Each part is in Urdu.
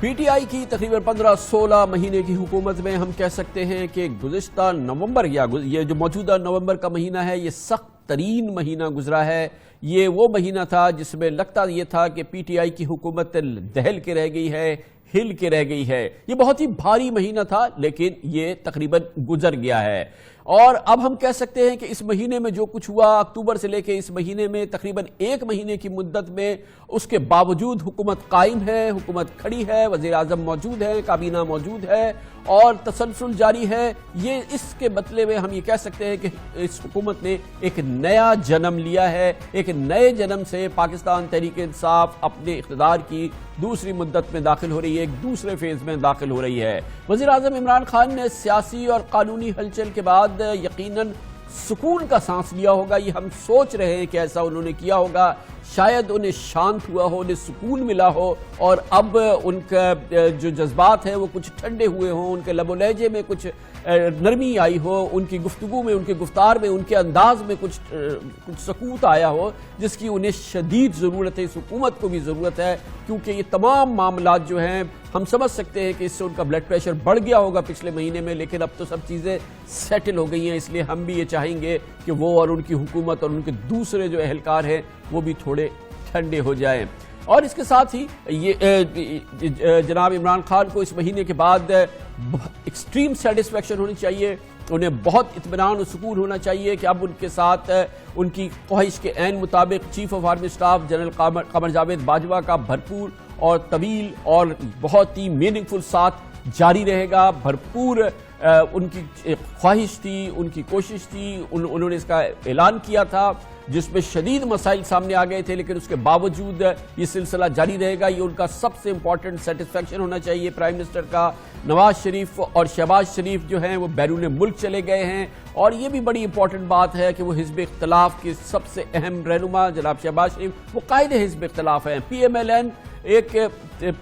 پی ٹی آئی کی تقریباً 15-16 مہینے کی حکومت میں ہم کہہ سکتے ہیں کہ گزشتہ نومبر یا یہ جو موجودہ نومبر کا مہینہ ہے یہ سخت ترین مہینہ گزرا ہے۔ یہ وہ مہینہ تھا جس میں لگتا یہ تھا کہ پی ٹی آئی کی حکومت دہل کے رہ گئی ہے، ہل کے رہ گئی ہے۔ یہ بہت ہی بھاری مہینہ تھا لیکن یہ تقریباً گزر گیا ہے، اور اب ہم کہہ سکتے ہیں کہ اس مہینے میں جو کچھ ہوا اکتوبر سے لے کے اس مہینے میں تقریباً 1 مہینے کی مدت میں، اس کے باوجود حکومت قائم ہے، حکومت کھڑی ہے، وزیر اعظم موجود ہے، کابینہ موجود ہے اور تسلسل جاری ہے۔ یہ اس کے بدلے میں ہم یہ کہہ سکتے ہیں کہ اس حکومت نے ایک نیا جنم لیا ہے۔ ایک نئے جنم سے پاکستان تحریک انصاف اپنے اقتدار کی دوسری مدت میں داخل ہو رہی ہے، ایک دوسرے فیز میں داخل ہو رہی ہے۔ وزیر اعظم عمران خان نے سیاسی اور قانونی ہلچل کے بعد یقیناً سکون کا سانس لیا ہوگا۔ یہ ہم سوچ رہے ہیں کہ ایسا انہوں نے کیا ہوگا، شاید انہیں شانت ہوا ہو، انہیں سکون ملا ہو، اور اب ان کا جو جذبات ہیں وہ کچھ ٹھنڈے ہوئے ہوں، ان کے لب و لہجے میں کچھ نرمی آئی ہو، ان کی گفتگو میں، ان کے گفتار میں، ان کے انداز میں کچھ سکوت آیا ہو، جس کی انہیں شدید ضرورت ہے۔ اس حکومت کو بھی ضرورت ہے، کیونکہ یہ تمام معاملات جو ہیں ہم سمجھ سکتے ہیں کہ اس سے ان کا بلڈ پریشر بڑھ گیا ہوگا پچھلے مہینے میں، لیکن اب تو سب چیزیں سیٹل ہو گئی ہیں۔ اس لیے ہم بھی یہ چاہیں گے کہ وہ اور ان کی حکومت اور ان کے دوسرے جو اہلکار ہیں وہ بھی تھوڑے ٹھنڈے ہو جائیں۔ اور اس کے ساتھ ہی یہ جناب عمران خان کو اس مہینے کے بعد ایکسٹریم سیٹسفیکشن ہونی چاہیے، انہیں بہت اطمینان و سکون ہونا چاہیے کہ اب ان کے ساتھ ان کی خواہش کے عین مطابق chief of army staff general Qamar Javed Bajwa کا بھرپور اور طویل اور بہت ہی میننگ فل ساتھ جاری رہے گا۔ بھرپور ان کی خواہش تھی، ان کی کوشش تھی، انہوں نے اس کا اعلان کیا تھا، جس میں شدید مسائل سامنے آ گئے تھے، لیکن اس کے باوجود یہ سلسلہ جاری رہے گا۔ یہ ان کا سب سے امپورٹنٹ سیٹسفیکشن ہونا چاہیے پرائم منسٹر کا۔ نواز شریف اور شہباز شریف جو ہیں وہ بیرون ملک چلے گئے ہیں، اور یہ بھی بڑی امپورٹنٹ بات ہے کہ وہ حزب اختلاف کے سب سے اہم رہنما جناب شہباز شریف وہ قائد حزب اختلاف ہیں۔ پی ایم ایل این ایک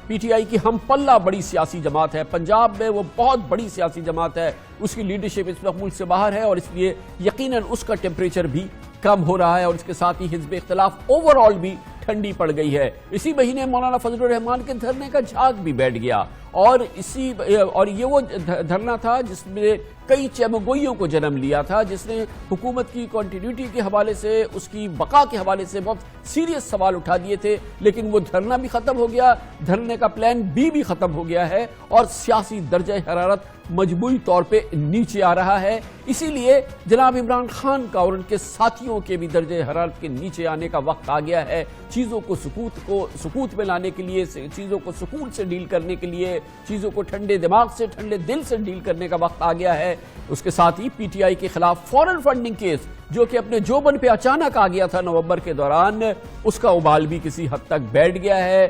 پی ٹی آئی کی ہم پلہ بڑی سیاسی جماعت ہے، پنجاب میں وہ بہت بڑی سیاسی جماعت ہے، اس کی لیڈرشپ اس وقت ملک سے باہر ہے، اور اس لیے یقیناً اس کا ٹیمپریچر بھی کم ہو رہا ہے، اور اس کے ساتھ ہی حزب اختلاف اوور آل بھی ٹھنڈی پڑ گئی ہے۔ اسی مہینے مولانا فضل الرحمان کے دھرنے کا جھاگ بھی بیٹھ گیا، اور یہ وہ دھرنا تھا جس میں کئی چیمگوئیوں کو جنم لیا تھا، جس نے حکومت کی کنٹینیوٹی کے حوالے سے، اس کی بقا کے حوالے سے بہت سیریس سوال اٹھا دیے تھے، لیکن وہ دھرنا بھی ختم ہو گیا، دھرنے کا پلان بھی ختم ہو گیا ہے، اور سیاسی درجہ حرارت مجموعی طور پہ نیچے آ رہا ہے۔ اسی لیے جناب عمران خان کا اور ان کے ساتھیوں کے بھی درجہ حرارت کے نیچے آنے کا وقت آ گیا ہے۔ چیزوں کو سکوت میں لانے کے لیے، چیزوں کو سکون سے ڈیل کرنے کے لیے، چیزوں کو ٹھنڈے دماغ سے، ٹھنڈے دل سے ڈیل کرنے کا وقت آ گیا ہے۔ اس کے ساتھ ہی پی ٹی آئی کے خلاف فورن فنڈنگ کیس جو کہ اپنے جوبن پہ اچانک آ گیا تھا نومبر کے دوران، اس کا ابال بھی کسی حد تک بیٹھ گیا ہے۔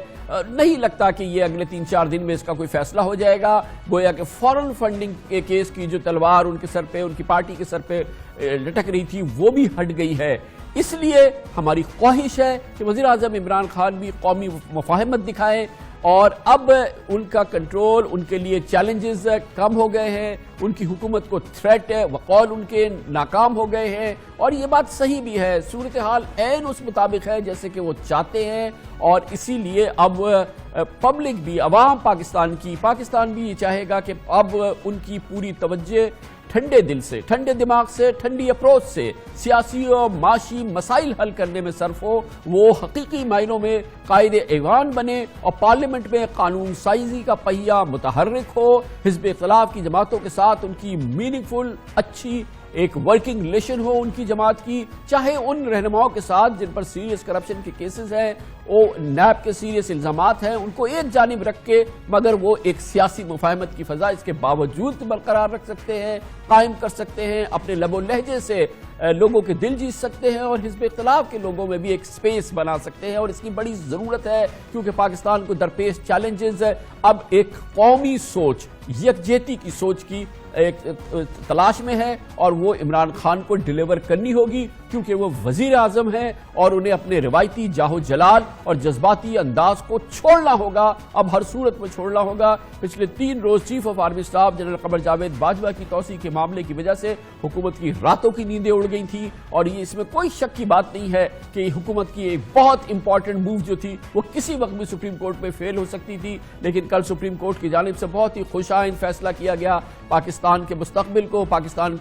نہیں لگتا کہ یہ اگلے 3-4 دن میں اس کا کوئی فیصلہ ہو جائے گا۔ گویا کہ فورن فنڈنگ کے کیس کی جو تلوار ان کے سر پہ، ان کی پارٹی کے سر پہ لٹک رہی تھی، وہ بھی ہٹ گئی ہے۔ اس لیے ہماری خواہش ہے کہ وزیر اعظم عمران خان بھی قومی مفاہمت دکھائیں، اور اب ان کا کنٹرول، ان کے لیے چیلنجز کم ہو گئے ہیں، ان کی حکومت کو تھریٹ وقول ان کے ناکام ہو گئے ہیں، اور یہ بات صحیح بھی ہے۔ صورتحال عین اس مطابق ہے جیسے کہ وہ چاہتے ہیں، اور اسی لیے اب پبلک بھی، عوام پاکستان بھی یہ چاہے گا کہ اب ان کی پوری توجہ ٹھنڈے دل سے، ٹھنڈے دماغ سے، ٹھنڈی اپروچ سے سیاسی اور معاشی مسائل حل کرنے میں صرف ہو، وہ حقیقی معنوں میں قائد ایوان بنے، اور پارلیمنٹ میں قانون سازی کا پہیہ متحرک ہو، حزب اختلاف کی جماعتوں کے ساتھ ان کی میننگ فل اچھی ایک ورکنگ ریلیشن ہو ان کی جماعت کی، چاہے ان رہنماؤں کے ساتھ جن پر سیریس کرپشن کے کیسز ہیں، وہ نیب کے سیریس الزامات ہیں، ان کو ایک جانب رکھ کے، مگر وہ ایک سیاسی مفاہمت کی فضا اس کے باوجود برقرار رکھ سکتے ہیں، قائم کر سکتے ہیں، اپنے لب و لہجے سے لوگوں کے دل جیت سکتے ہیں، اور حزب اختلاف کے لوگوں میں بھی ایک سپیس بنا سکتے ہیں، اور اس کی بڑی ضرورت ہے، کیونکہ پاکستان کو درپیش چیلنجز اب ایک قومی سوچ، یکجہتی کی سوچ کی ایک تلاش میں ہے، اور وہ عمران خان کو ڈیلیور کرنی ہوگی، کیونکہ وہ وزیر اعظم ہیں، اور انہیں اپنے روایتی جاہ و جلال اور جذباتی انداز کو چھوڑنا ہوگا، اب ہر صورت میں چھوڑنا ہوگا۔ پچھلے 3 روز chief of army staff general Qamar Javed Bajwa کی توسیع کے معاملے کی وجہ سے حکومت کی راتوں کی نیندیں اڑ گئی تھی، اور یہ اس میں کوئی شک کی بات نہیں ہے کہ حکومت کی ایک بہت امپورٹنٹ موو جو تھی وہ کسی وقت بھی سپریم کورٹ میں فیل ہو سکتی تھی، لیکن کل سپریم کورٹ کی جانب سے بہت ہی خوش آئند فیصلہ کیا گیا۔ پاکستان کے مستقبل کو، پاکستان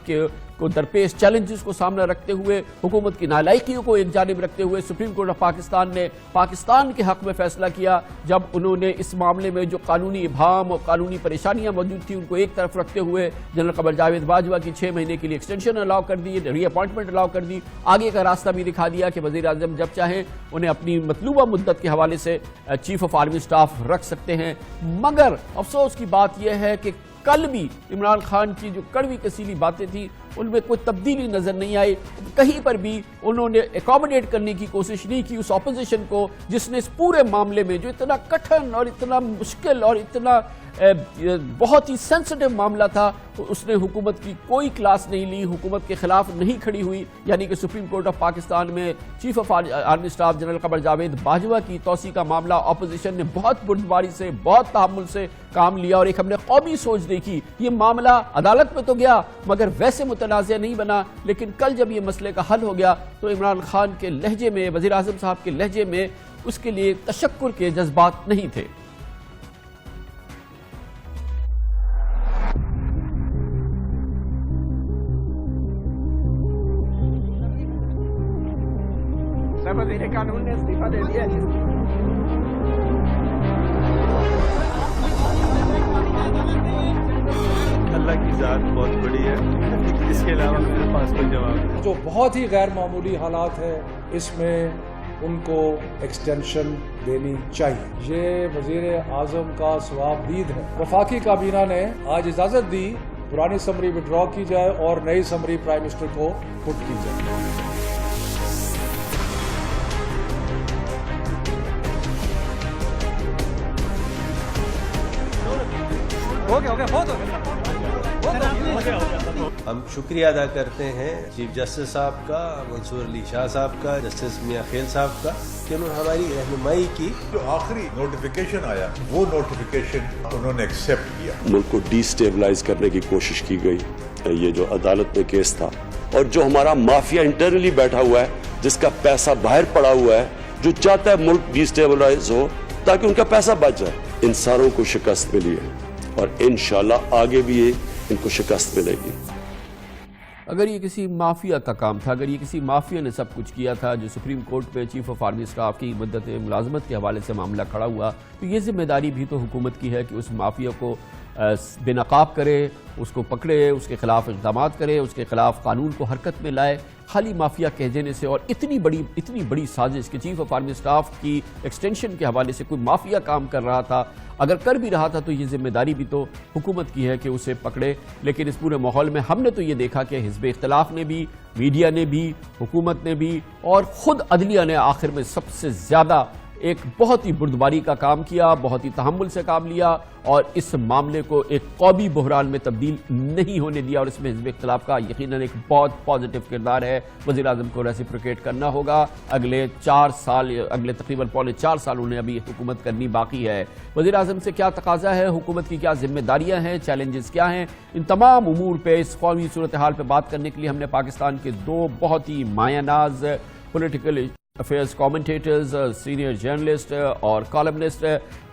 کو درپیش چیلنجز کو سامنے رکھتے ہوئے، حکومت کی نالائقیوں کو ایک جانب رکھتے ہوئے سپریم کورٹ آف پاکستان نے پاکستان کے حق میں فیصلہ کیا، جب انہوں نے اس معاملے میں جو قانونی ابہام اور قانونی پریشانیاں موجود تھیں ان کو ایک طرف رکھتے ہوئے جنرل قمر جاوید باجوہ کی 6 مہینے کے لیے ایکسٹینشن الاؤ کر دی، ری اپوائنٹمنٹ الاؤ کر دی، آگے کا راستہ بھی دکھا دیا کہ وزیر اعظم جب چاہیں انہیں اپنی مطلوبہ مدت کے حوالے سے چیف آف آرمی سٹاف رکھ سکتے ہیں۔ مگر افسوس کی بات یہ ہے کہ کل بھی عمران خان کی جو کڑوی کسیلی باتیں تھیں ان میں کوئی تبدیلی نظر نہیں آئی، کہیں پر بھی انہوں نے اکوموڈیٹ کرنے کی کوشش نہیں کی اس اپوزیشن کو جس نے اس پورے معاملے میں جو اتنا کٹھن اور اتنا مشکل اور اتنا بہت ہی سینسٹیو معاملہ تھا، اس نے حکومت کی کوئی کلاس نہیں لی، حکومت کے خلاف نہیں کھڑی ہوئی، یعنی کہ سپریم کورٹ آف پاکستان میں chief of army staff general Qamar Javed Bajwa کی توسیع کا معاملہ اپوزیشن نے بہت بردباری سے، بہت تحمل سے کام لیا، اور ایک ہم نے قومی سوچ دیکھی۔ یہ معاملہ عدالت میں تو گیا مگر ویسے متنازع نہیں بنا، لیکن کل جب یہ مسئلے کا حل ہو گیا تو عمران خان کے لہجے میں، وزیر اعظم صاحب کے لہجے میں اس کے لیے تشکر کے جذبات نہیں تھے۔ وزیر قانون نے استعفیٰ دے دیا ہے۔ اللہ کی ذات بہت بڑی ہے، اس کے علاوہ میرے پاس کوئی جواب نہیں۔ جو بہت ہی غیر معمولی حالات ہیں اس میں ان کو ایکسٹینشن دینی چاہیے، یہ وزیر اعظم کا ثواب دید ہے۔ وفاقی کابینہ نے آج اجازت دی پرانی سمری وڈرا کی جائے اور نئی سمری پرائم منسٹر کو پٹ کی جائے۔ ہم شکریہ ادا کرتے ہیں چیف جسٹس صاحب کا، منصور علی شاہ صاحب کا، جسٹس میاں خیل صاحب کا کہ انہوں نے ہماری رہنمائی کی۔ جو آخری نوٹیفیکیشن آیا وہ نوٹیفیکیشن انہوں نے ایکسیپٹ کیا۔ ملک کو ڈی سٹیبلائز کرنے کی کوشش کی گئی، یہ جو عدالت میں کیس تھا، اور جو ہمارا مافیا انٹرنلی بیٹھا ہوا ہے جس کا پیسہ باہر پڑا ہوا ہے، جو چاہتا ہے ملک ڈی سٹیبلائز ہو تاکہ ان کا پیسہ بچ جائے، ان ساروں کو شکست ملی ہے اور انشاءاللہ آگے بھی ان کو شکست ملے گی۔ اگر یہ کسی مافیا کا کام تھا، اگر یہ کسی مافیا نے سب کچھ کیا تھا جو سپریم کورٹ میں چیف آف آرمی سٹاف کی مدت ملازمت کے حوالے سے معاملہ کھڑا ہوا، تو یہ ذمہ داری بھی تو حکومت کی ہے کہ اس مافیا کو بے نقاب کرے، اس کو پکڑے، اس کے خلاف اقدامات کرے، اس کے خلاف قانون کو حرکت میں لائے۔ خالی مافیا کہہ دینے سے اور اتنی بڑی سازش کہ چیف آف آرمی سٹاف کی ایکسٹینشن کے حوالے سے کوئی مافیا کام کر رہا تھا، اگر کر بھی رہا تھا تو یہ ذمہ داری بھی تو حکومت کی ہے کہ اسے پکڑے۔ لیکن اس پورے ماحول میں ہم نے تو یہ دیکھا کہ حزب اختلاف نے بھی، میڈیا نے بھی، حکومت نے بھی اور خود عدلیہ نے آخر میں سب سے زیادہ ایک بہت ہی بردباری کا کام کیا، بہت ہی تحمل سے کام لیا اور اس معاملے کو ایک قومی بحران میں تبدیل نہیں ہونے دیا، اور اس میں حزب اختلاف کا یقیناً ایک بہت پازیٹیو کردار ہے۔ وزیر اعظم کو ریسیپروکیٹ کرنا ہوگا، اگلے تقریباً 4.25 سال انہیں ابھی حکومت کرنی باقی ہے۔ وزیر اعظم سے کیا تقاضا ہے، حکومت کی کیا ذمہ داریاں ہیں، چیلنجز کیا ہیں، ان تمام امور پہ، اس قومی صورتحال پہ بات کرنے کے لیے ہم نے پاکستان کے 2 بہت ہی مایہ ناز political affairs commentators, senior journalist اور کالمنسٹ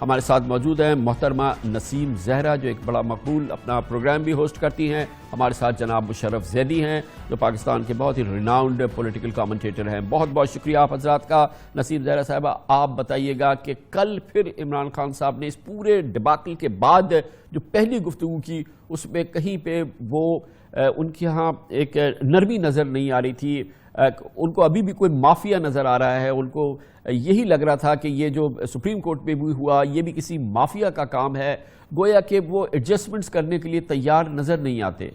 ہمارے ساتھ موجود ہیں۔ محترمہ نسیم زہرا جو ایک بڑا مقبول اپنا پروگرام بھی ہوسٹ کرتی ہیں، ہمارے ساتھ جناب مشرف زیدی ہیں جو پاکستان کے بہت ہی ریناؤنڈ پولیٹیکل کامنٹیٹر ہیں۔ بہت بہت شکریہ آپ حضرات کا۔ نسیم زہرا صاحبہ، آپ بتائیے گا کہ کل پھر عمران خان صاحب نے اس پورے ڈباکل کے بعد جو پہلی گفتگو کی اس میں کہیں پہ وہ ان کے ہاں ایک نرمی نظر نہیں آ رہی تھی، ان کو ابھی بھی کوئی مافیا نظر آ رہا ہے، ان کو یہی لگ رہا تھا کہ یہ جو سپریم کورٹ میں بھی ہوا یہ بھی کسی مافیا کا کام ہے، گویا کہ وہ ایڈجسٹمنٹس کرنے کے لیے تیار نظر نہیں آتے۔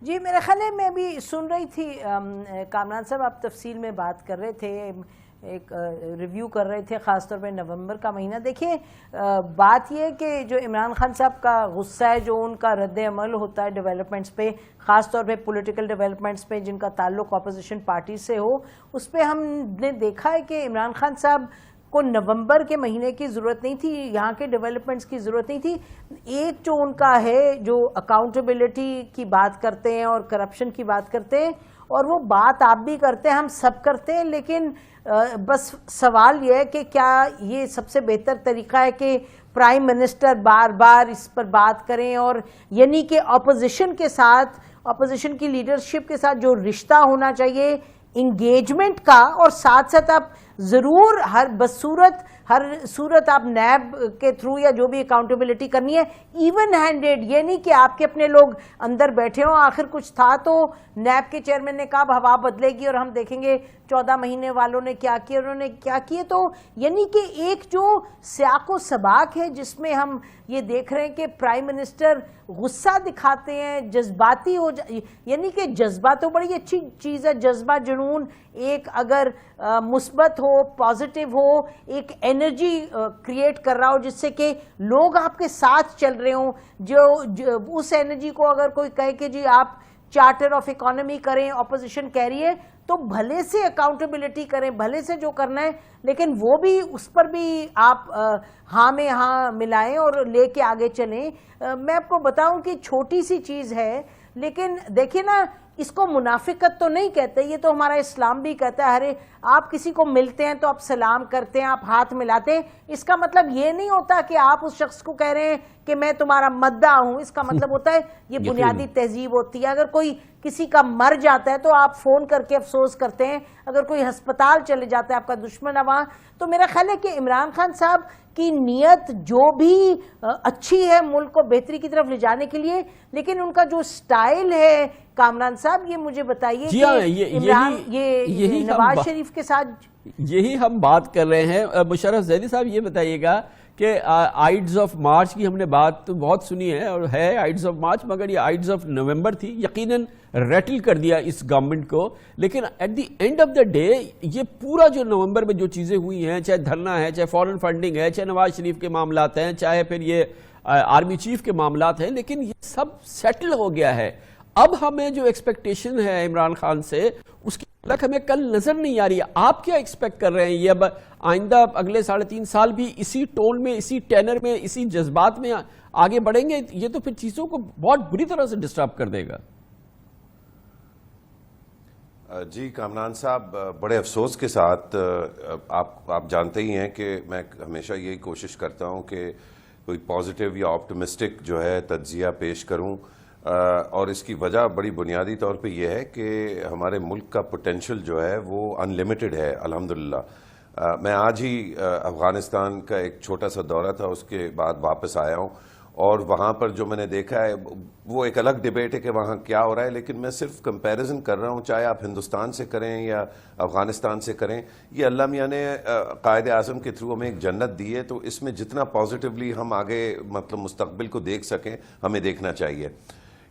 جی میرے خیال ہے میں بھی سن رہی تھی کامران صاحب، آپ تفصیل میں بات کر رہے تھے، ایک ریویو کر رہے تھے خاص طور پہ نومبر کا مہینہ۔ دیکھیں بات یہ ہے کہ جو عمران خان صاحب کا غصہ ہے، جو ان کا رد عمل ہوتا ہے ڈیولپمنٹس پہ، خاص طور پہ پولیٹیکل ڈیولپمنٹس پہ جن کا تعلق اپوزیشن پارٹی سے ہو، اس پہ ہم نے دیکھا ہے کہ عمران خان صاحب کو نومبر کے مہینے کی ضرورت نہیں تھی, یہاں کے ڈیولپمنٹس کی ضرورت نہیں تھی. ایک جو ان کا ہے جو اکاؤنٹیبلٹی کی بات کرتے ہیں اور کرپشن کی بات کرتے ہیں, اور وہ بات آپ بھی کرتے ہیں, ہم سب کرتے ہیں, لیکن بس سوال یہ ہے کہ کیا یہ سب سے بہتر طریقہ ہے کہ پرائم منسٹر بار بار اس پر بات کریں, اور یعنی کہ اپوزیشن کے ساتھ, اپوزیشن کی لیڈرشپ کے ساتھ جو رشتہ ہونا چاہیے انگیجمنٹ کا, اور ساتھ ساتھ آپ ضرور ہر صورت آپ نیب کے تھرو یا جو بھی اکاؤنٹیبلٹی کرنی ہے ایون ہینڈیڈ, یہ نہیں کہ آپ کے اپنے لوگ اندر بیٹھے ہوں. آخر کچھ تھا تو نیب کے چیئرمین نے کہا ہوا بدلے گی اور ہم دیکھیں گے 14 مہینے والوں نے کیا کیا, انہوں نے کیا کیے. تو یعنی کہ ایک جو سیاق و سباق ہے جس میں ہم یہ دیکھ رہے ہیں کہ پرائم منسٹر غصہ دکھاتے ہیں, جذباتی ہو یعنی کہ جذبہ تو بڑی اچھی چیز ہے, جذبہ جنون ایک اگر مثبت ہو, پازیٹیو ہو, ایک انرجی کریٹ کر رہا ہو جس سے کہ لوگ آپ کے ساتھ چل رہے ہوں, جو اس انرجی کو اگر کوئی کہے کہ جی آپ چارٹر آف اکانومی کریں, اپوزیشن کہہ رہی ہے, تو بھلے سے اکاؤنٹیبلٹی کریں, بھلے سے جو کرنا ہے, لیکن وہ بھی اس پر بھی آپ ہاں میں ہاں ملائیں اور لے کے آگے چلیں. میں آپ کو بتاؤں کہ چھوٹی سی چیز ہے, لیکن دیکھیں نا, اس کو منافقت تو نہیں کہتے, یہ تو ہمارا اسلام بھی کہتا ہے. ارے آپ کسی کو ملتے ہیں تو آپ سلام کرتے ہیں, آپ ہاتھ ملاتے ہیں, اس کا مطلب یہ نہیں ہوتا کہ آپ اس شخص کو کہہ رہے ہیں کہ میں تمہارا مداح ہوں. اس کا مطلب ہوتا ہے یہ بنیادی تہذیب ہوتی ہے. اگر کوئی کسی کا مر جاتا ہے تو آپ فون کر کے افسوس کرتے ہیں, اگر کوئی ہسپتال چلے جاتا ہے آپ کا دشمن ہے وہاں. تو میرا خیال ہے کہ عمران خان صاحب کی نیت جو بھی اچھی ہے ملک کو بہتری کی طرف لے جانے کے لیے, لیکن ان کا جو سٹائل ہے کامران صاحب, یہ مجھے بتائیے کہ عمران یہ نواز شریف کے ساتھ یہی ہم بات کر رہے ہیں. مشرف ذیلی صاحب یہ بتائیے گا کہ آئیڈز آف مارچ کی ہم نے بات تو بہت سنی ہے اور ہے آئیڈز آف مارچ, مگر یہ آئیڈز آف نومبر تھی, یقیناً ریٹل کر دیا اس گورنمنٹ کو. لیکن at the end of the day یہ پورا جو نومبر میں جو چیزیں ہوئی ہیں, چاہے دھرنا ہے, چاہے فارن فنڈنگ ہے, چاہے نواز شریف کے معاملات ہیں, چاہے پھر یہ آرمی چیف کے معاملات ہیں, لیکن یہ سب سیٹل ہو گیا ہے. اب ہمیں جو ایکسپیکٹیشن ہے عمران خان سے, اس کی حالت ہمیں کل نظر نہیں آ رہی ہے. آپ کیا ایکسپیکٹ کر رہے ہیں, یہ اب آئندہ اگلے 3.5 سال بھی اسی ٹون میں, اسی ٹینر میں, اسی جذبات میں آگے بڑھیں گے؟ یہ تو پھر چیزوں کو بہت بری طرح سے ڈسٹرب کر دے گا. جی کامران صاحب, بڑے افسوس کے ساتھ آپ جانتے ہی ہیں کہ میں ہمیشہ یہی کوشش کرتا ہوں کہ کوئی پازیٹیو یا آپٹمسٹک جو ہے تجزیہ پیش کروں, اور اس کی وجہ بڑی بنیادی طور پہ یہ ہے کہ ہمارے ملک کا پوٹینشل جو ہے وہ ان لمیٹڈ ہے الحمدللہ. میں آج ہی افغانستان کا ایک چھوٹا سا دورہ تھا, اس کے بعد واپس آیا ہوں, اور وہاں پر جو میں نے دیکھا ہے وہ ایک الگ ڈیبیٹ ہے کہ وہاں کیا ہو رہا ہے, لیکن میں صرف کمپیریزن کر رہا ہوں, چاہے آپ ہندوستان سے کریں یا افغانستان سے کریں. یہ اللہ میاں نے قائد اعظم کے تھرو ہمیں ایک جنت دی ہے, تو اس میں جتنا پازیٹیولی ہم آگے مطلب مستقبل کو دیکھ سکیں ہمیں دیکھنا چاہیے.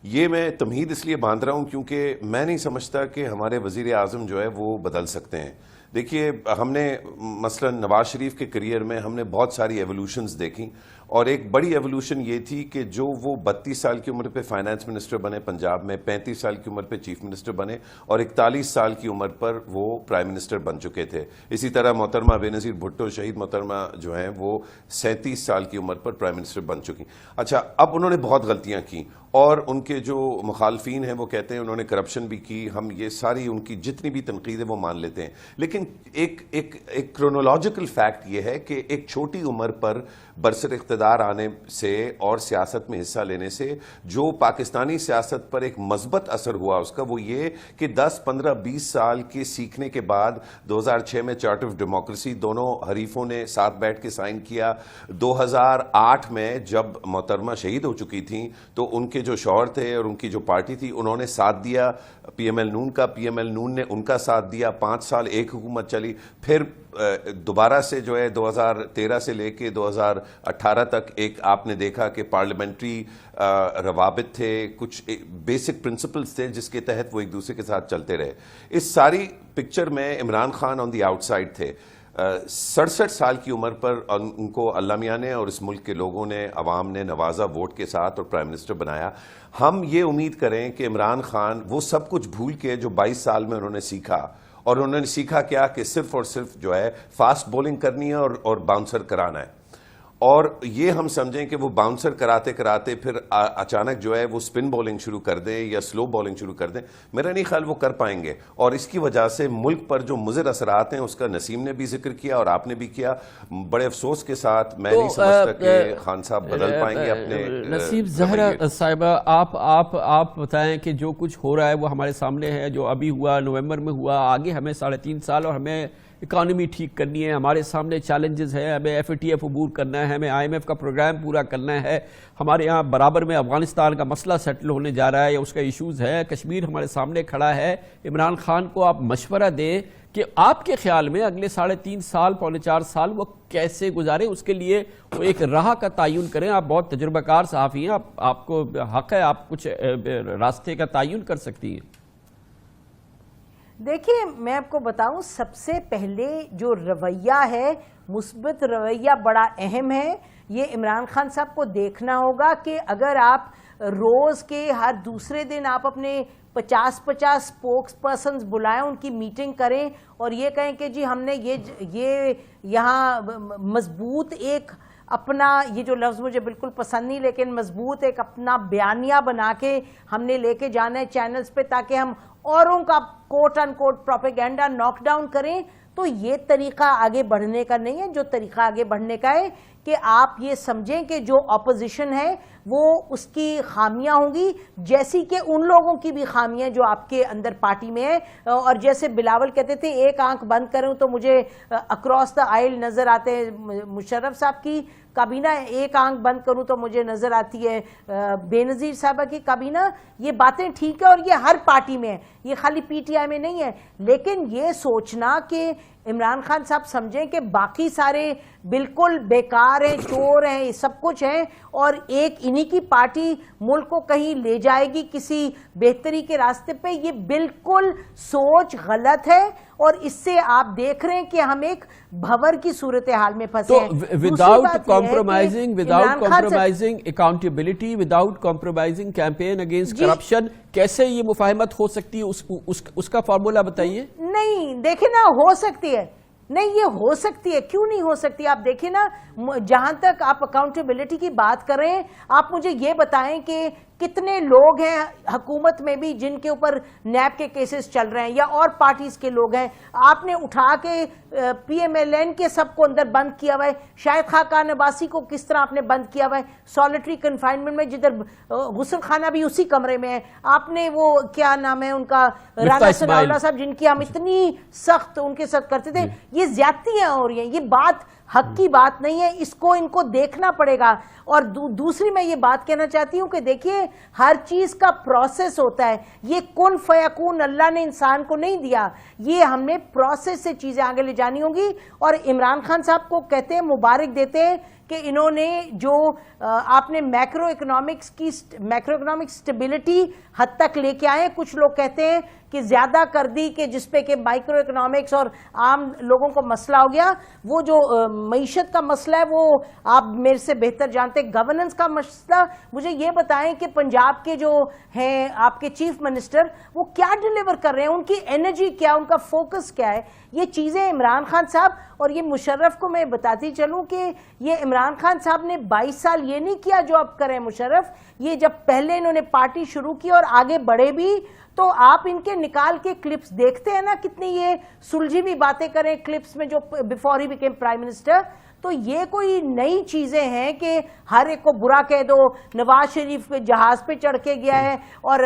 یہ میں تمہید اس لیے باندھ رہا ہوں کیونکہ میں نہیں سمجھتا کہ ہمارے وزیر اعظم جو ہے وہ بدل سکتے ہیں. دیکھیے, ہم نے مثلا نواز شریف کے کریئر میں ہم نے بہت ساری ایولیوشنز دیکھیں, اور ایک بڑی ایولیوشن یہ تھی کہ جو وہ 32 سال کی عمر پہ فائنانس منسٹر بنے پنجاب میں, 35 سال کی عمر پہ چیف منسٹر بنے, اور 41 سال کی عمر پر وہ پرائم منسٹر بن چکے تھے. اسی طرح محترمہ بے نظیر بھٹو شہید محترمہ جو ہیں وہ 37 سال کی عمر پر پرائم منسٹر بن چکی. اچھا, اب انہوں نے بہت غلطیاں کی, اور ان کے جو مخالفین ہیں وہ کہتے ہیں انہوں نے کرپشن بھی کی, ہم یہ ساری ان کی جتنی بھی تنقید ہے وہ مان لیتے ہیں, لیکن ایک کرونولوجیکل فیکٹ یہ ہے کہ ایک چھوٹی عمر پر برسر اقتدار آنے سے اور سیاست میں حصہ لینے سے جو پاکستانی سیاست پر ایک مثبت اثر ہوا اس کا وہ یہ کہ 10, 15, 20 سال کے سیکھنے کے بعد 2006 میں چارٹر آف ڈیموکریسی دونوں حریفوں نے ساتھ بیٹھ کے سائن کیا. 2008 میں جب محترمہ شہید ہو چکی تھیں تو ان کے جو شوہر تھے اور ان کی جو پارٹی تھی انہوں نے ساتھ دیا پی ایم ایل نون کا, پی ایم ایل نون نے ان کا ساتھ دیا. 5 سال ایک حکومت چلی, پھر دوبارہ سے جو ہے 2013 سے لے کے 2018 تک ایک آپ نے دیکھا کہ پارلیمنٹری روابط تھے, کچھ بیسک پرنسپلز تھے جس کے تحت وہ ایک دوسرے کے ساتھ چلتے رہے. اس ساری پکچر میں عمران خان آن دی آؤٹ سائڈ تھے. 67 سال کی عمر پر ان کو اللہ میاں نے اور اس ملک کے لوگوں نے, عوام نے نوازا ووٹ کے ساتھ اور پرائم منسٹر بنایا. ہم یہ امید کریں کہ عمران خان وہ سب کچھ بھول کے جو 22 سال میں انہوں نے سیکھا اور انہوں نے سیکھا کیا کہ صرف اور صرف جو ہے فاسٹ بولنگ کرنی ہے اور باؤنسر کرانا ہے. اور یہ ہم سمجھیں کہ وہ باؤنسر کراتے کراتے پھر اچانک جو ہے وہ سپن بولنگ شروع کر دیں یا سلو بولنگ شروع کر دیں, میرا نہیں خیال وہ کر پائیں گے. اور اس کی وجہ سے ملک پر جو مضر اثرات ہیں اس کا نسیم نے بھی ذکر کیا اور آپ نے بھی کیا. بڑے افسوس کے ساتھ میں نہیں سمجھتا کہ خان صاحب بدل پائیں گے اپنے نسیم. زہرا صاحبہ, آپ بتائیں کہ جو کچھ ہو رہا ہے وہ ہمارے سامنے ہے, جو ابھی ہوا نومبر میں ہوا, آگے ہمیں 3.5 سال اور ہمیں اکانومی ٹھیک کرنی ہے, ہمارے سامنے چیلنجز ہے, ہمیں FATF عبور کرنا ہے, ہمیں IMF کا پروگرام پورا کرنا ہے, ہمارے یہاں برابر میں افغانستان کا مسئلہ سیٹل ہونے جا رہا ہے یا اس کا ایشوز ہے, کشمیر ہمارے سامنے کھڑا ہے. عمران خان کو آپ مشورہ دیں کہ آپ کے خیال میں اگلے 3.5 سال 4.5 سال وہ کیسے گزاریں, اس کے لیے وہ ایک راہ کا تعین کریں. آپ بہت تجربہ کار صحافی ہیں, آپ کو حق ہے, آپ کچھ راستے کا تعین کر سکتی ہیں. دیکھیں میں آپ کو بتاؤں, سب سے پہلے جو رویہ ہے, مثبت رویہ بڑا اہم ہے. یہ عمران خان صاحب کو دیکھنا ہوگا کہ اگر آپ روز کے ہر دوسرے دن آپ اپنے 50 اسپوکس پرسنز بلائیں, ان کی میٹنگ کریں اور یہ کہیں کہ جی ہم نے یہ یہاں مضبوط ایک اپنا, یہ جو لفظ مجھے بالکل پسند نہیں, لیکن مضبوط ایک اپنا بیانیہ بنا کے ہم نے لے کے جانا ہے چینلز پہ تاکہ ہم اوروں کا کوٹ ان کوٹ پروپیگنڈا ناک ڈاؤن کریں, تو یہ طریقہ آگے بڑھنے کا نہیں ہے. جو طریقہ آگے بڑھنے کا ہے کہ آپ یہ سمجھیں کہ جو اپوزیشن ہے وہ اس کی خامیاں ہوں گی جیسی کہ ان لوگوں کی بھی خامیاں جو آپ کے اندر پارٹی میں ہیں. اور جیسے بلاول کہتے تھے ایک آنکھ بند کروں تو مجھے اکراس دا آئل نظر آتے ہیں مشرف صاحب کی کابینہ, ایک آنکھ بند کروں تو مجھے نظر آتی ہے بے نظیر صاحبہ کی کابینہ. یہ باتیں ٹھیک ہے اور یہ ہر پارٹی میں ہے, یہ خالی PTI میں نہیں ہے. لیکن یہ سوچنا کہ عمران خان صاحب سمجھیں کہ باقی سارے بالکل بیکار ہیں, چور ہیں, سب کچھ ہیں اور ایک انہی کی پارٹی ملک کو کہیں لے جائے گی کسی بہتری کے راستے پہ, یہ بالکل سوچ غلط ہے. اور اس سے آپ دیکھ رہے ہیں کہ ہم ایک بھور کی صورتحال میں پھنسے ہیں. without compromising accountability, without compromising campaign against corruption, کیسے یہ مفاہمت ہو سکتی ہے, اس کا فارمولا بتائیے. نہیں دیکھیں نا, ہو سکتی ہے, نہیں یہ ہو سکتی ہے, کیوں نہیں ہو سکتی. آپ دیکھیں نا, جہاں تک آپ اکاؤنٹیبلٹی کی بات کر رہے ہیں, آپ مجھے یہ بتائیں کہ کتنے لوگ ہیں حکومت میں بھی جن کے اوپر نیب کے کیسز چل رہے ہیں یا اور پارٹیز کے لوگ ہیں. آپ نے اٹھا کے PMLN کے سب کو اندر بند کیا ہوا ہے. شاہد خاقان عباسی کو کس طرح آپ نے بند کیا ہوا ہے سالٹری کنفائنمنٹ میں, جدھر غسل خانہ بھی اسی کمرے میں ہے. آپ نے وہ کیا نام ہے ان کا, رانا ثناء اللہ صاحب, جن کی ہم اتنی سخت ان کے ساتھ کرتے تھے. یہ زیادتیاں ہو رہی ہیں, یہ بات حق کی بات نہیں ہے, اس کو ان کو دیکھنا پڑے گا. اور دوسری میں یہ بات کہنا چاہتی ہوں کہ دیکھیے ہر چیز کا پروسیس ہوتا ہے. یہ کن فیکون اللہ نے انسان کو نہیں دیا, یہ ہم نے پروسیس سے چیزیں آگے لے جانی ہوں گی. اور عمران خان صاحب کو کہتے ہیں, مبارک دیتے ہیں کہ انہوں نے جو آپ نے میکرو اکنامک سٹیبلٹی حد تک لے کے آئے. کچھ لوگ کہتے ہیں کہ زیادہ کر دی کہ جس پہ کہ مائکرو اکنامکس اور عام لوگوں کو مسئلہ ہو گیا. وہ جو معیشت کا مسئلہ ہے وہ آپ میرے سے بہتر جانتے. گورننس کا مسئلہ, مجھے یہ بتائیں کہ پنجاب کے جو ہیں آپ کے چیف منسٹر, وہ کیا ڈیلیور کر رہے ہیں, ان کی انرجی کیا, ان کا فوکس کیا ہے. یہ چیزیں عمران خان صاحب, اور یہ مشرف کو میں بتاتی چلوں کہ یہ عمران خان صاحب نے 22 سال یہ نہیں کیا جو اب کریں مشرف. یہ جب پہلے انہوں نے پارٹی شروع کی اور آگے بڑھے بھی, تو آپ ان کے نکال کے کلپس دیکھتے ہیں نا, کتنی یہ سلجھی بھی باتیں کریں کلپس میں جو before he became prime minister. تو یہ کوئی نئی چیزیں ہیں کہ ہر ایک کو برا کہہ دو. نواز شریف پہ جہاز پہ چڑھ کے گیا ہے اور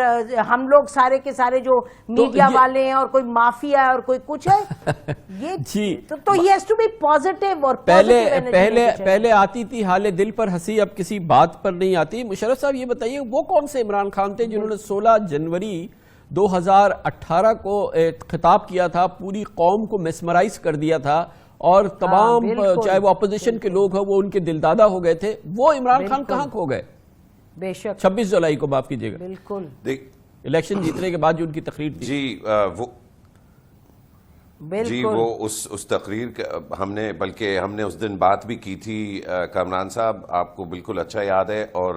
ہم لوگ سارے کے سارے جو میڈیا والے ہیں اور کوئی مافیا ہے اور کوئی کچھ ہے. یہ تو یہ ہیز ٹو بی پازیٹیو. اور پہلے آتی تھی حال دل پر ہنسی, اب کسی بات پر نہیں آتی. مشرف صاحب یہ بتائیے, وہ کون سے عمران خان تھے جنہوں نے 16 جنوری 2018 کو خطاب کیا تھا, پوری قوم کو میسمرائز کر دیا تھا اور تمام چاہے وہ اپوزیشن کے لوگ ہیں وہ ان کے دلدادہ ہو گئے تھے. وہ عمران خان کہاں کھو گئے؟ بے شک 26 جولائی کو, معاف کیجیے گا, بالکل الیکشن جیتنے کے بعد جو ان کی تقریر تھی. جی وہ اس تقریر ہم نے اس دن بات بھی کی تھی کامران صاحب, آپ کو بالکل اچھا یاد ہے, اور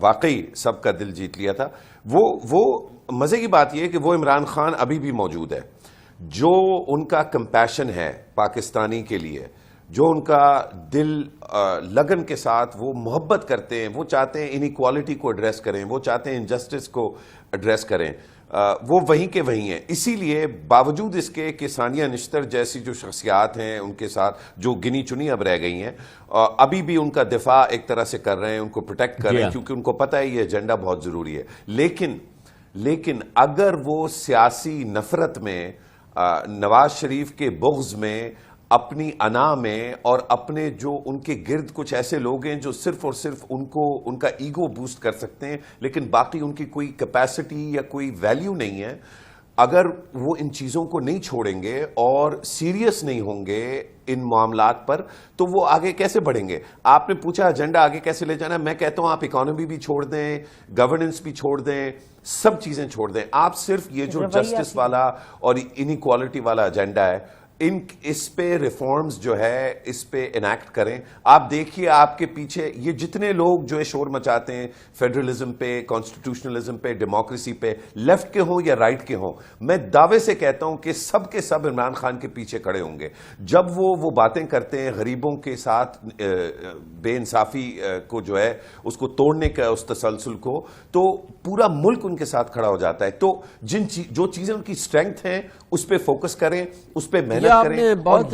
واقعی سب کا دل جیت لیا تھا. وہ مزے کی بات یہ ہے کہ وہ عمران خان ابھی بھی موجود ہے, جو ان کا کمپیشن ہے پاکستانی کے لیے، جو ان کا دل لگن کے ساتھ وہ محبت کرتے ہیں، وہ چاہتے ہیں انیکوالٹی کو ایڈریس کریں، وہ چاہتے ہیں انجسٹس کو ایڈریس کریں، وہ وہیں کے وہیں ہیں. اسی لیے باوجود اس کے کہ ثانیہ نشتر جیسی جو شخصیات ہیں ان کے ساتھ جو گنی چنی اب رہ گئی ہیں، ابھی بھی ان کا دفاع ایک طرح سے کر رہے ہیں، ان کو پروٹیکٹ کر رہے ہیں، کیونکہ ان کو پتہ ہے یہ ایجنڈا بہت ضروری ہے. لیکن اگر وہ سیاسی نفرت میں، نواز شریف کے بغض میں، اپنی انا میں، اور اپنے جو ان کے گرد کچھ ایسے لوگ ہیں جو صرف اور صرف ان کا ایگو بوسٹ کر سکتے ہیں لیکن باقی ان کی کوئی کیپیسٹی یا کوئی ویلیو نہیں ہے، اگر وہ ان چیزوں کو نہیں چھوڑیں گے اور سیریس نہیں ہوں گے ان معاملات پر تو وہ آگے کیسے بڑھیں گے؟ آپ نے پوچھا ایجنڈا آگے کیسے لے جانا ہے، میں کہتا ہوں آپ اکانومی بھی چھوڑ دیں، گورننس بھی چھوڑ دیں، سب چیزیں چھوڑ دیں، آپ صرف یہ جو جسٹس والا اور انیکوالٹی والا ایجنڈا ہے اس پہ ریفارمز جو ہے اس پہ انیکٹ کریں. آپ دیکھیے آپ کے پیچھے یہ جتنے لوگ جو شور مچاتے ہیں فیڈرلزم پہ، کانسٹیٹیوشنلزم پہ، ڈیموکریسی پہ، لیفٹ کے ہوں یا رائٹ کے ہوں، میں دعوے سے کہتا ہوں کہ سب کے سب عمران خان کے پیچھے کھڑے ہوں گے. جب وہ باتیں کرتے ہیں غریبوں کے ساتھ بے انصافی کو جو ہے اس کو توڑنے کا، اس تسلسل کو، تو پورا ملک ان کے ساتھ کھڑا ہو جاتا ہے. تو جو چیزیں ان کی اسٹرینگتھ ہیں اس پہ فوکس کریں، اس پہ محنت آپ نے بہت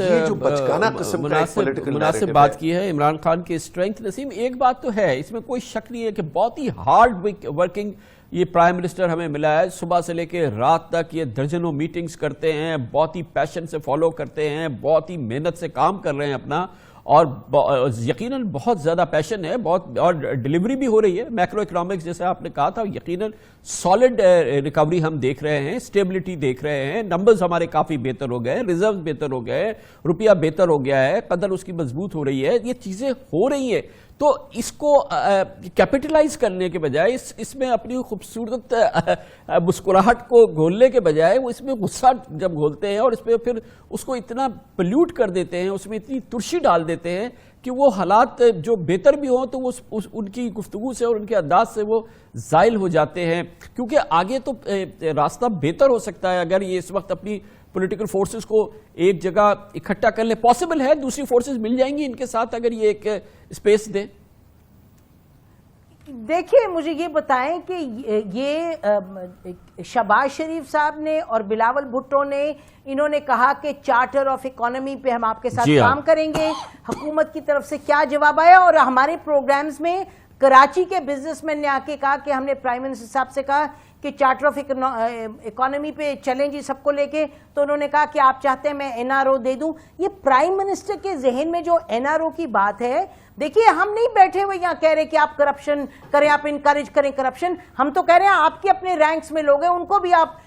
مناسب بات کی ہے عمران خان کی اسٹرینتھ. نسیم، ایک بات تو ہے، اس میں کوئی شک نہیں ہے کہ بہت ہی ہارڈ ورکنگ یہ پرائم منسٹر ہمیں ملا ہے. صبح سے لے کے رات تک یہ درجنوں میٹنگز کرتے ہیں، بہت ہی پیشن سے فالو کرتے ہیں، بہت ہی محنت سے کام کر رہے ہیں اپنا، اور یقیناً بہت زیادہ پیشن ہے، اور ڈیلیوری بھی ہو رہی ہے. میکرو اکنامکس جیسے آپ نے کہا تھا، یقیناً سالڈ ریکوری ہم دیکھ رہے ہیں، اسٹیبلٹی دیکھ رہے ہیں، نمبرز ہمارے کافی بہتر ہو گئے، ریزرو بہتر ہو گئے، روپیہ بہتر ہو گیا ہے، قدر اس کی مضبوط ہو رہی ہے. یہ چیزیں ہو رہی ہیں تو اس کو کیپٹلائز کرنے کے بجائے، اس میں اپنی خوبصورت مسکراہٹ کو گھولنے کے بجائے وہ اس میں غصہ جب گھولتے ہیں اور اس پہ پھر اس کو اتنا پلیوٹ کر دیتے ہیں، اس میں اتنی ترشی ڈال دیتے ہیں کہ وہ حالات جو بہتر بھی ہوں تو وہ ان کی گفتگو سے اور ان کے انداز سے وہ زائل ہو جاتے ہیں. کیونکہ آگے تو راستہ بہتر ہو سکتا ہے اگر یہ اس وقت اپنی پولیٹیکل فورسز کو ایک جگہ اکٹھا کر لیں. پاسبل ہے، دوسری فورسز مل جائیں گی ان کے ساتھ اگر یہ ایک اسپیس دیں. دیکھیے مجھے یہ بتائیں کہ یہ شہباز شریف صاحب نے اور بلاول بھٹو نے، انہوں نے کہا کہ چارٹر آف اکانومی پہ ہم آپ کے ساتھ کام کریں گے. حکومت کی طرف سے کیا جواب آیا؟ اور ہمارے پروگرامز میں کراچی کے بزنس مین نے آ کے کہا کہ ہم نے پرائم منسٹر صاحب سے کہا کہ چارٹر آف اکانومی پہ چلیں جی سب کو لے کے، تو انہوں نے کہا کہ آپ چاہتے ہیں میں این آر او دے دوں. یہ پرائم منسٹر کے ذہن میں جو این آر او کی بات ہے، دیکھیے ہم نہیں بیٹھے ہوئے یہاں کہہ رہے کہ آپ کرپشن کریں، آپ انکریج کریں کرپشن. ہم تو کہہ رہے ہیں آپ کے اپنے رینکس میں لوگ ہیں، ان کو بھی آپ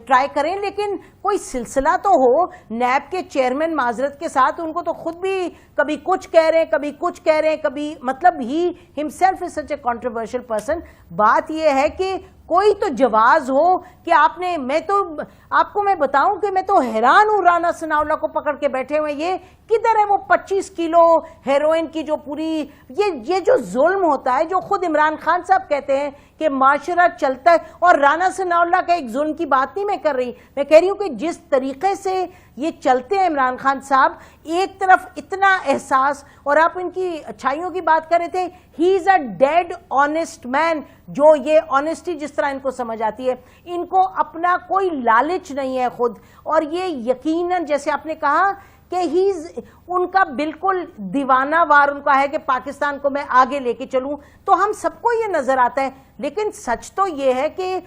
ٹرائی کریں، لیکن کوئی سلسلہ تو ہو. نیب کے چیئرمین معذرت کے ساتھ ان کو تو خود بھی کبھی کچھ کہہ رہے ہیں، کبھی کچھ کہہ رہے ہیں، کبھی مطلب he himself is such a controversial person. بات یہ ہے کہ کوئی تو جواز ہو کہ آپ نے، میں تو آپ کو میں بتاؤں کہ میں تو حیران ہوں رانا ثناءاللہ کو پکڑ کے بیٹھے ہوئے. یہ کدھر ہے وہ 25 کلو ہیروئن کی جو پوری یہ جو ظلم ہوتا ہے، جو خود عمران خان صاحب کہتے ہیں کہ معاشرہ چلتا ہے. اور رانا ثناءاللہ کا ایک ظلم کی بات نہیں میں کر رہی، میں کہہ رہی ہوں کہ جس طریقے سے یہ چلتے ہیں عمران خان صاحب، ایک طرف اتنا احساس، اور آپ ان کی اچھائیوں کی بات کر رہے تھے، ہی از اے ڈیڈ آنےسٹ مین. جو یہ آنےسٹی جس طرح ان کو سمجھ آتی ہے، ان کو اپنا کوئی لالچ نہیں ہے خود. اور یہ یقیناً جیسے آپ نے کہا کہ ان کا بالکل دیوانہ وار ان کا ہے کہ پاکستان کو میں آگے لے کے چلوں، تو ہم سب کو یہ نظر آتا ہے. لیکن سچ تو یہ ہے کہ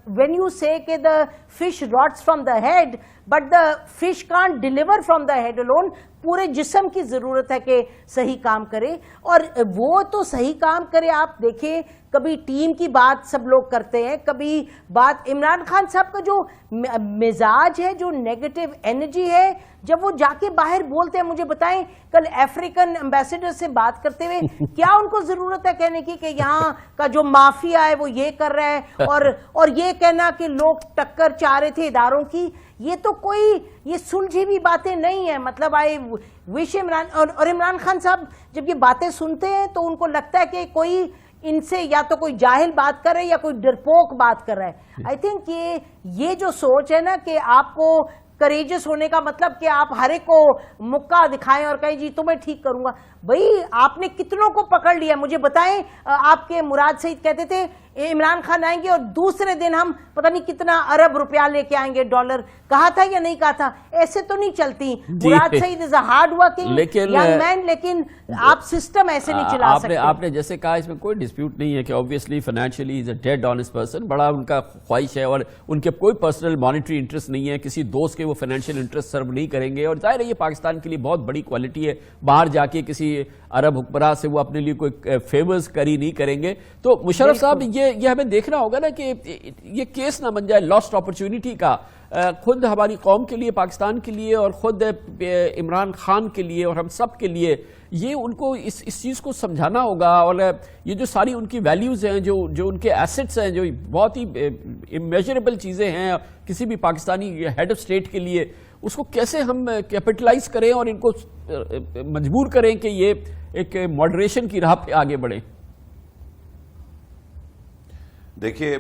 when you say کہ the fish rots from the head but the fish can't deliver from the head alone، پورے جسم کی ضرورت ہے کہ صحیح کام کرے، اور وہ تو صحیح کام کرے. آپ دیکھیں کبھی ٹیم کی بات سب لوگ کرتے ہیں، کبھی بات عمران خان صاحب کا جو مزاج ہے، جو نیگیٹو انرجی ہے، جب وہ جا کے باہر بولتے ہیں. مجھے بتائیں کل افریقن امبیسڈر سے بات کرتے ہوئے کیا ان کو ضرورت ہے کہنے کی کہ یہاں کا جو مافیا ہے وہ یہ کر رہا ہے، اور یہ کہنا کہ لوگ ٹکر چاہ رہے تھے اداروں کی. یہ تو کوئی یہ سلجھی ہوئی باتیں نہیں ہیں. مطلب آئی وش عمران اور عمران خان صاحب جب یہ باتیں سنتے ہیں تو ان کو لگتا ہے کہ کوئی ان سے یا تو کوئی جاہل بات کر رہا ہے یا کوئی ڈرپوک بات کر رہا ہے. آئی تھنک یہ جو سوچ ہے نا کہ آپ کو کریجس ہونے کا مطلب کہ آپ ہر ایک کو مکہ دکھائیں اور کہیں جی تمہیں ٹھیک کروں گا. بھئی آپ نے کتنوں کو پکڑ لیا؟ مجھے بتائیں. آپ کے مراد سعید کہتے تھے عمران خان آئیں گے اور دوسرے دن ہم پتہ نہیں کتنا ارب روپیہ لے کے آئیں گے، ڈالر. کہا تھا یا نہیں کہا تھا؟ ایسے تو نہیں چلتی. Murad Saeed is a hard working young man, لیکن آپ سسٹم ایسے نہیں چلا سکتے. آپ نے جیسے کہا اس میں کوئی ڈسپیوٹ نہیں ہے کہ obviously financially is a dead honest person. بڑا ان کا خواہش ہے اور ان کے کوئی پرسنل مانیٹری انٹرسٹ نہیں ہے، کسی دوست کے وہ فائنینشیل انٹرسٹ سرو نہیں کریں گے. اور ظاہر ہے یہ پاکستان کے لیے بہت بڑی کوالٹی ہے، باہر جا کے کسی عرب حکمراں سے وہ اپنے لیے کوئی فیورز کری نہیں کریں گے. تو مشرف صاحب یہ ہمیں دیکھنا ہوگا نا کہ یہ کیس نہ بن جائے لاسٹ اپرچونٹی کا. خود ہماری قوم کے لیے، پاکستان کے لیے، اور خود عمران خان کے لیے اور ہم سب کے لیے یہ ان کو اس چیز کو سمجھانا ہوگا. اور یہ جو ساری ان کی ویلیوز ہیں، جو ان کے ایسٹس ہیں، جو بہت ہی امیجریبل چیزیں ہیں کسی بھی پاکستانی ہیڈ آف اسٹیٹ کے لیے، اس کو کیسے ہم کیپٹلائز کریں اور ان کو مجبور کریں کہ یہ ایک ماڈریشن کی راہ پہ آگے بڑھیں. دیکھیے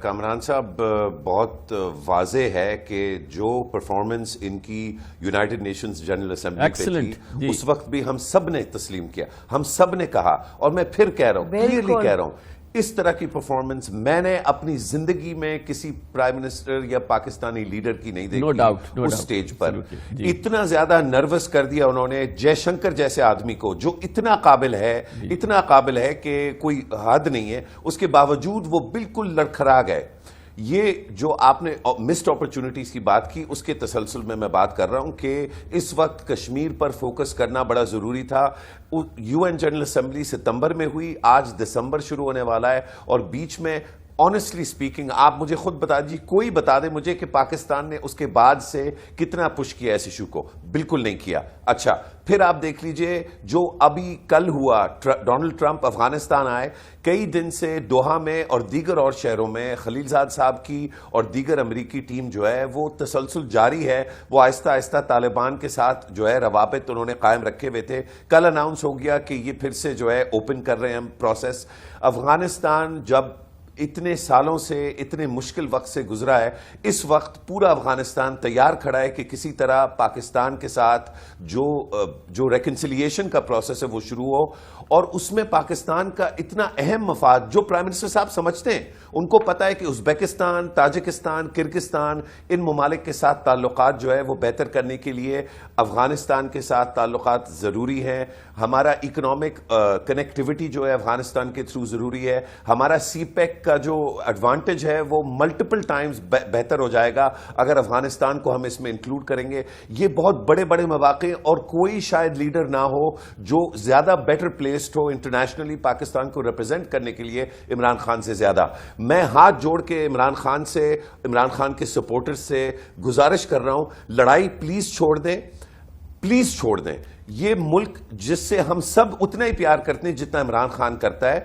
کامران صاحب، بہت واضح ہے کہ جو پرفارمنس ان کی یونائٹڈ نیشنز جنرل اسمبلی پہ تھی اس وقت بھی ہم سب نے تسلیم کیا، ہم سب نے کہا، اور میں پھر کہہ رہا ہوں، کلیئرلی کہہ رہا ہوں، اس طرح کی پرفارمنس میں نے اپنی زندگی میں کسی پرائم منسٹر یا پاکستانی لیڈر کی نہیں دیکھی. اس سٹیج پر اتنا زیادہ نروس کر دیا انہوں نے جے شنکر جیسے آدمی کو، جو اتنا قابل ہے کہ کوئی حد نہیں ہے، اس کے باوجود وہ بالکل لڑکھڑا گئے. یہ جو آپ نے مسڈ اپرچونٹیز کی بات کی، اس کے تسلسل میں بات کر رہا ہوں کہ اس وقت کشمیر پر فوکس کرنا بڑا ضروری تھا. یو این جنرل اسمبلی ستمبر میں ہوئی، آج دسمبر شروع ہونے والا ہے، اور بیچ میں آنیسٹلی سپیکنگ آپ مجھے خود بتا دیجیے، کوئی بتا دے مجھے کہ پاکستان نے اس کے بعد سے کتنا پش کیا اس ایشو کو. بالکل نہیں کیا. اچھا پھر آپ دیکھ لیجئے جو ابھی کل ہوا، ڈونلڈ ٹرمپ افغانستان آئے، کئی دن سے دوحہ میں اور دیگر اور شہروں میں خلیل زاد صاحب کی اور دیگر امریکی ٹیم جو ہے وہ تسلسل جاری ہے. وہ آہستہ آہستہ طالبان کے ساتھ جو ہے روابط انہوں نے قائم رکھے ہوئے تھے. کل اناؤنس ہو گیا کہ یہ پھر سے جو ہے اوپن کر رہے ہیں ہم پروسیس. افغانستان جب اتنے سالوں سے اتنے مشکل وقت سے گزرا ہے، اس وقت پورا افغانستان تیار کھڑا ہے کہ کسی طرح پاکستان کے ساتھ جو ریکنسیلیشن کا پروسیس ہے وہ شروع ہو. اور اس میں پاکستان کا اتنا اہم مفاد جو پرائم منسٹر صاحب سمجھتے ہیں، ان کو پتا ہے کہ ازبیکستان، تاجکستان، کرگستان، ان ممالک کے ساتھ تعلقات جو ہے وہ بہتر کرنے کے لیے افغانستان کے ساتھ تعلقات ضروری ہیں. ہمارا اکنامک کنیکٹیوٹی جو ہے افغانستان کے تھرو ضروری ہے. ہمارا سی پیک کا جو ایڈوانٹیج ہے وہ ملٹیپل ٹائمز بہتر ہو جائے گا اگر افغانستان کو ہم اس میں انکلوڈ کریں گے. یہ بہت بڑے بڑے مواقع، اور کوئی شاید لیڈر نہ ہو جو زیادہ بیٹر پلیسڈ ہو انٹرنیشنلی پاکستان کو ریپرزینٹ کرنے کے لیے عمران خان سے زیادہ. میں ہاتھ جوڑ کے عمران خان کے سپورٹر سے گزارش کر رہا ہوں، لڑائی پلیز چھوڑ دیں، پلیز چھوڑ دیں. یہ ملک جس سے ہم سب اتنا ہی پیار کرتے ہیں جتنا عمران خان کرتا ہے،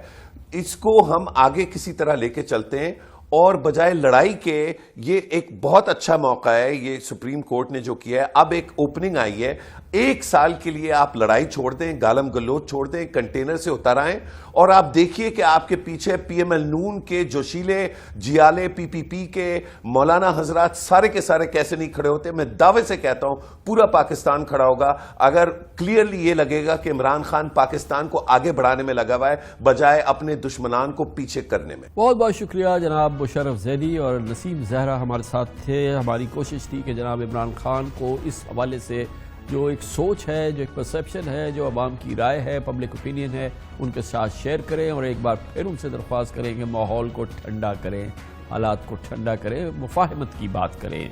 اس کو ہم آگے کسی طرح لے کے چلتے ہیں. اور بجائے لڑائی کے یہ ایک بہت اچھا موقع ہے، یہ سپریم کورٹ نے جو کیا ہے. اب ایک اوپننگ آئی ہے، 1 سال کے لیے آپ لڑائی چھوڑ دیں، گالم گلوچ چھوڑ دیں، کنٹینر سے اتر آئیں، اور آپ دیکھیے کہ آپ کے پیچھے پی ایم ایل نون کے جوشیلے جیالے، پی پی پی کے مولانا حضرات سارے کے سارے کیسے نہیں کھڑے ہوتے. میں دعوے سے کہتا ہوں پورا پاکستان کھڑا ہوگا اگر کلیئرلی یہ لگے گا کہ عمران خان پاکستان کو آگے بڑھانے میں لگا ہوا ہے بجائے اپنے دشمنان کو پیچھے کرنے میں. بہت بہت شکریہ جناب مشرف زیدی اور نسیم زہرا ہمارے ساتھ تھے. ہماری کوشش تھی کہ جناب عمران خان کو اس حوالے سے جو ایک سوچ ہے، جو ایک پرسیپشن ہے، جو عوام کی رائے ہے، پبلک اوپینین ہے، ان کے ساتھ شیئر کریں، اور ایک بار پھر ان سے درخواست کریں کہ ماحول کو ٹھنڈا کریں، حالات کو ٹھنڈا کریں، مفاہمت کی بات کریں.